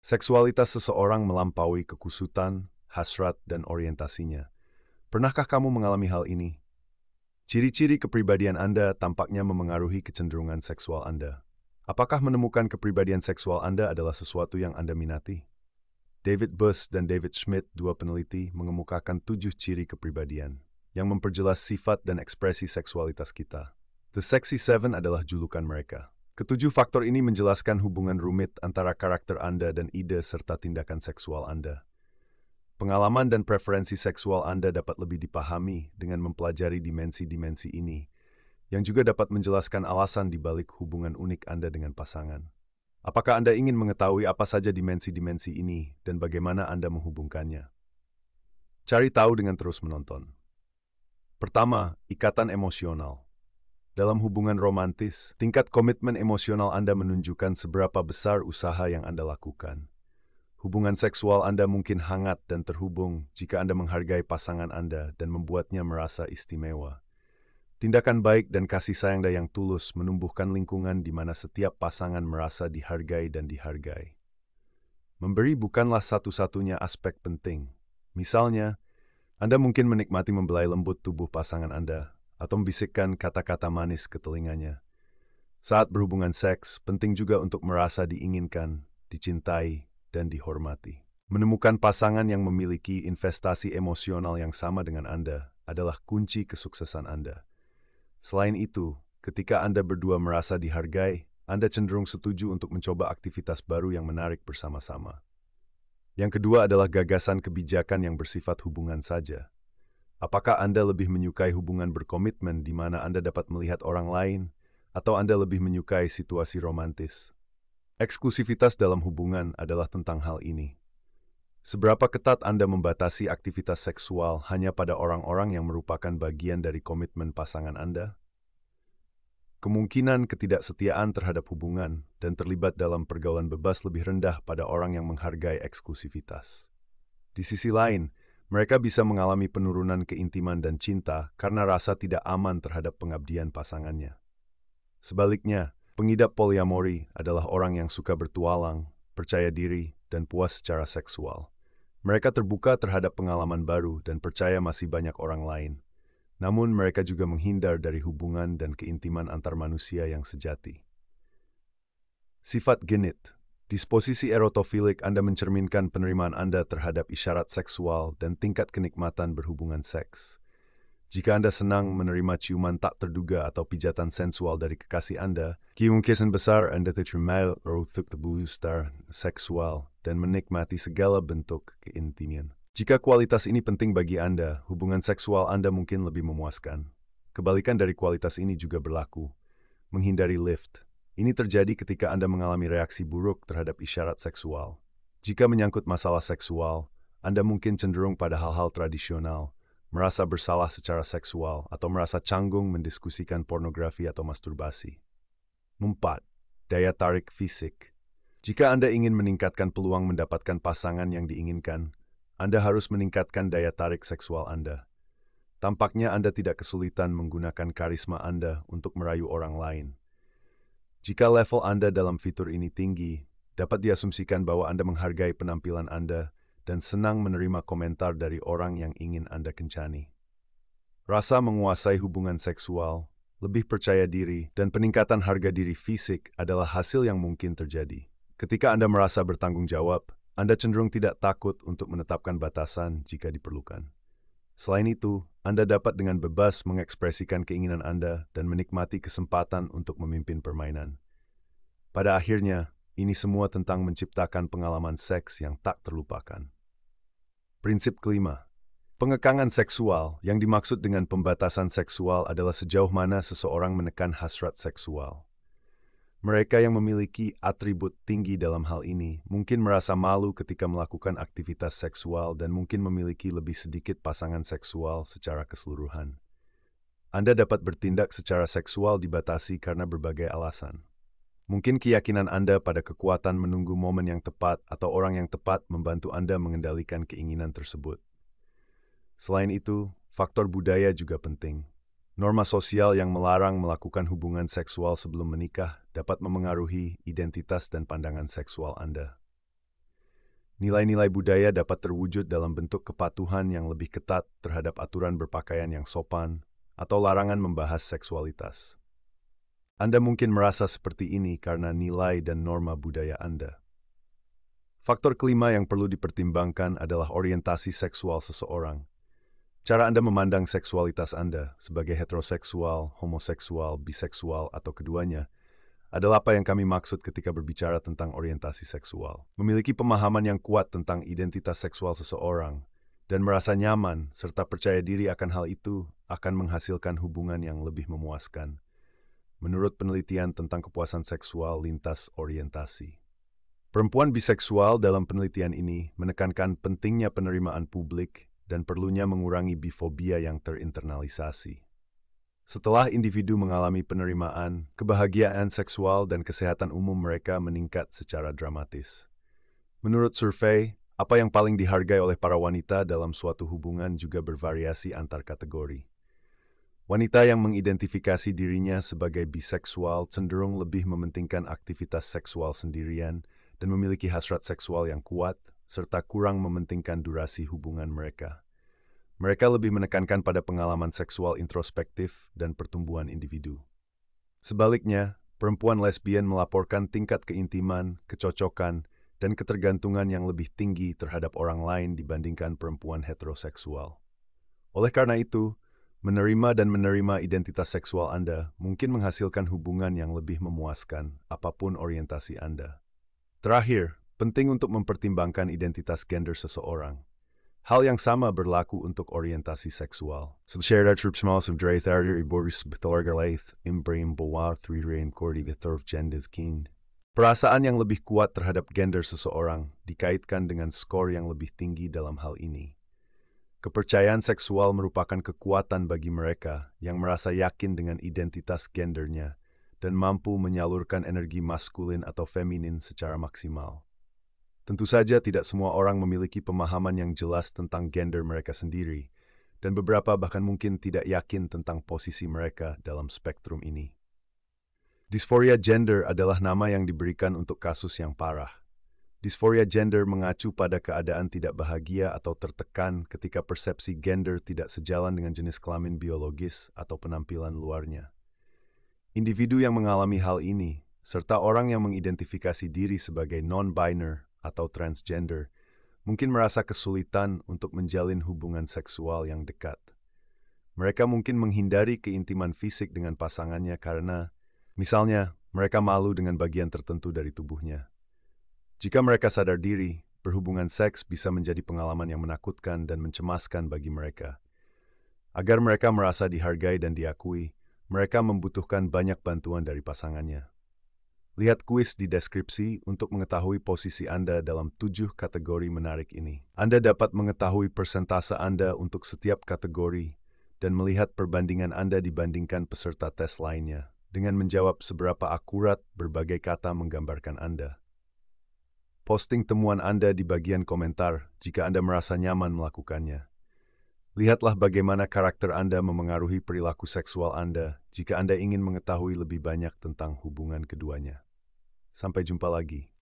Seksualitas seseorang melampaui kekusutan, hasrat, dan orientasinya. Pernahkah kamu mengalami hal ini? Ciri-ciri kepribadian Anda tampaknya memengaruhi kecenderungan seksual Anda. Apakah menemukan kepribadian seksual Anda adalah sesuatu yang Anda minati? David Buss dan David Schmidt, dua peneliti, mengemukakan 7 ciri kepribadian yang memperjelas sifat dan ekspresi seksualitas kita. The Sexy Seven adalah julukan mereka. Ketujuh faktor ini menjelaskan hubungan rumit antara karakter Anda dan ide serta tindakan seksual Anda. Pengalaman dan preferensi seksual Anda dapat lebih dipahami dengan mempelajari dimensi-dimensi ini, yang juga dapat menjelaskan alasan di balik hubungan unik Anda dengan pasangan. Apakah Anda ingin mengetahui apa saja dimensi-dimensi ini dan bagaimana Anda menghubungkannya? Cari tahu dengan terus menonton. Pertama, ikatan emosional. Dalam hubungan romantis, tingkat komitmen emosional Anda menunjukkan seberapa besar usaha yang Anda lakukan. Hubungan seksual Anda mungkin hangat dan terhubung jika Anda menghargai pasangan Anda dan membuatnya merasa istimewa. Tindakan baik dan kasih sayang yang tulus menumbuhkan lingkungan di mana setiap pasangan merasa dihargai dan dihargai. Memberi bukanlah satu-satunya aspek penting. Misalnya, Anda mungkin menikmati membelai lembut tubuh pasangan Anda atau membisikkan kata-kata manis ke telinganya. Saat berhubungan seks, penting juga untuk merasa diinginkan, dicintai, dan dihormati. Menemukan pasangan yang memiliki investasi emosional yang sama dengan Anda adalah kunci kesuksesan Anda. Selain itu, ketika Anda berdua merasa dihargai, Anda cenderung setuju untuk mencoba aktivitas baru yang menarik bersama-sama. Yang kedua adalah gagasan kebijakan yang bersifat hubungan saja. Apakah Anda lebih menyukai hubungan berkomitmen di mana Anda dapat melihat orang lain, atau Anda lebih menyukai situasi romantis? Eksklusivitas dalam hubungan adalah tentang hal ini. Seberapa ketat Anda membatasi aktivitas seksual hanya pada orang-orang yang merupakan bagian dari komitmen pasangan Anda? Kemungkinan ketidaksetiaan terhadap hubungan dan terlibat dalam pergaulan bebas lebih rendah pada orang yang menghargai eksklusivitas. Di sisi lain, mereka bisa mengalami penurunan keintiman dan cinta karena rasa tidak aman terhadap pengabdian pasangannya. Sebaliknya, pengidap poliamori adalah orang yang suka bertualang, percaya diri, dan puas secara seksual. Mereka terbuka terhadap pengalaman baru dan percaya masih banyak orang lain. Namun mereka juga menghindar dari hubungan dan keintiman antar manusia yang sejati. Sifat genit. Disposisi erotofilik Anda mencerminkan penerimaan Anda terhadap isyarat seksual dan tingkat kenikmatan berhubungan seks. Jika Anda senang menerima ciuman tak terduga atau pijatan sensual dari kekasih Anda, kemungkinan besar Anda tercermin untuk booster seksual dan menikmati segala bentuk keintiman. Jika kualitas ini penting bagi Anda, hubungan seksual Anda mungkin lebih memuaskan. Kebalikan dari kualitas ini juga berlaku. Menghindari lift. Ini terjadi ketika Anda mengalami reaksi buruk terhadap isyarat seksual. Jika menyangkut masalah seksual, Anda mungkin cenderung pada hal-hal tradisional, merasa bersalah secara seksual, atau merasa canggung mendiskusikan pornografi atau masturbasi. 4. Daya tarik fisik. Jika Anda ingin meningkatkan peluang mendapatkan pasangan yang diinginkan, Anda harus meningkatkan daya tarik seksual Anda. Tampaknya Anda tidak kesulitan menggunakan karisma Anda untuk merayu orang lain. Jika level Anda dalam fitur ini tinggi, dapat diasumsikan bahwa Anda menghargai penampilan Anda dan senang menerima komentar dari orang yang ingin Anda kencani. Rasa menguasai hubungan seksual, lebih percaya diri, dan peningkatan harga diri fisik adalah hasil yang mungkin terjadi. Ketika Anda merasa bertanggung jawab, Anda cenderung tidak takut untuk menetapkan batasan jika diperlukan. Selain itu, Anda dapat dengan bebas mengekspresikan keinginan Anda dan menikmati kesempatan untuk memimpin permainan. Pada akhirnya, ini semua tentang menciptakan pengalaman seks yang tak terlupakan. Prinsip kelima, pengekangan seksual. Yang dimaksud dengan pembatasan seksual adalah sejauh mana seseorang menekan hasrat seksual. Mereka yang memiliki atribut tinggi dalam hal ini mungkin merasa malu ketika melakukan aktivitas seksual dan mungkin memiliki lebih sedikit pasangan seksual secara keseluruhan. Anda dapat bertindak secara seksual dibatasi karena berbagai alasan. Mungkin keyakinan Anda pada kekuatan menunggu momen yang tepat atau orang yang tepat membantu Anda mengendalikan keinginan tersebut. Selain itu, faktor budaya juga penting. Norma sosial yang melarang melakukan hubungan seksual sebelum menikah dapat memengaruhi identitas dan pandangan seksual Anda. Nilai-nilai budaya dapat terwujud dalam bentuk kepatuhan yang lebih ketat terhadap aturan berpakaian yang sopan atau larangan membahas seksualitas. Anda mungkin merasa seperti ini karena nilai dan norma budaya Anda. Faktor kelima yang perlu dipertimbangkan adalah orientasi seksual seseorang. Cara Anda memandang seksualitas Anda sebagai heteroseksual, homoseksual, biseksual, atau keduanya adalah apa yang kami maksud ketika berbicara tentang orientasi seksual. Memiliki pemahaman yang kuat tentang identitas seksual seseorang dan merasa nyaman serta percaya diri akan hal itu akan menghasilkan hubungan yang lebih memuaskan. Menurut penelitian tentang kepuasan seksual lintas orientasi. Perempuan biseksual dalam penelitian ini menekankan pentingnya penerimaan publik dan perlunya mengurangi bifobia yang terinternalisasi. Setelah individu mengalami penerimaan, kebahagiaan seksual dan kesehatan umum mereka meningkat secara dramatis. Menurut survei, apa yang paling dihargai oleh para wanita dalam suatu hubungan juga bervariasi antar kategori. Wanita yang mengidentifikasi dirinya sebagai biseksual cenderung lebih mementingkan aktivitas seksual sendirian dan memiliki hasrat seksual yang kuat, serta kurang mementingkan durasi hubungan mereka. Mereka lebih menekankan pada pengalaman seksual introspektif dan pertumbuhan individu. Sebaliknya, perempuan lesbian melaporkan tingkat keintiman, kecocokan, dan ketergantungan yang lebih tinggi terhadap orang lain dibandingkan perempuan heteroseksual. Oleh karena itu, menerima identitas seksual Anda mungkin menghasilkan hubungan yang lebih memuaskan, apapun orientasi Anda. Terakhir, penting untuk mempertimbangkan identitas gender seseorang. Hal yang sama berlaku untuk orientasi seksual. Shared attributes of Dre Tharder Boris Bethargalaith Imbrim Boa 3 Rain Cordy Bethorf Genders Kind. Perasaan yang lebih kuat terhadap gender seseorang dikaitkan dengan skor yang lebih tinggi dalam hal ini. Kepercayaan seksual merupakan kekuatan bagi mereka yang merasa yakin dengan identitas gendernya dan mampu menyalurkan energi maskulin atau feminin secara maksimal. Tentu saja tidak semua orang memiliki pemahaman yang jelas tentang gender mereka sendiri, dan beberapa bahkan mungkin tidak yakin tentang posisi mereka dalam spektrum ini. Disforia gender adalah nama yang diberikan untuk kasus yang parah. Disforia gender mengacu pada keadaan tidak bahagia atau tertekan ketika persepsi gender tidak sejalan dengan jenis kelamin biologis atau penampilan luarnya. Individu yang mengalami hal ini, serta orang yang mengidentifikasi diri sebagai non-binary atau transgender, mungkin merasa kesulitan untuk menjalin hubungan seksual yang dekat. Mereka mungkin menghindari keintiman fisik dengan pasangannya karena, misalnya, mereka malu dengan bagian tertentu dari tubuhnya. Jika mereka sadar diri, berhubungan seks bisa menjadi pengalaman yang menakutkan dan mencemaskan bagi mereka. Agar mereka merasa dihargai dan diakui, mereka membutuhkan banyak bantuan dari pasangannya. Lihat kuis di deskripsi untuk mengetahui posisi Anda dalam 7 kategori menarik ini. Anda dapat mengetahui persentase Anda untuk setiap kategori dan melihat perbandingan Anda dibandingkan peserta tes lainnya dengan menjawab seberapa akurat berbagai kata menggambarkan Anda. Posting temuan Anda di bagian komentar jika Anda merasa nyaman melakukannya. Lihatlah bagaimana karakter Anda memengaruhi perilaku seksual Anda jika Anda ingin mengetahui lebih banyak tentang hubungan keduanya. Sampai jumpa lagi.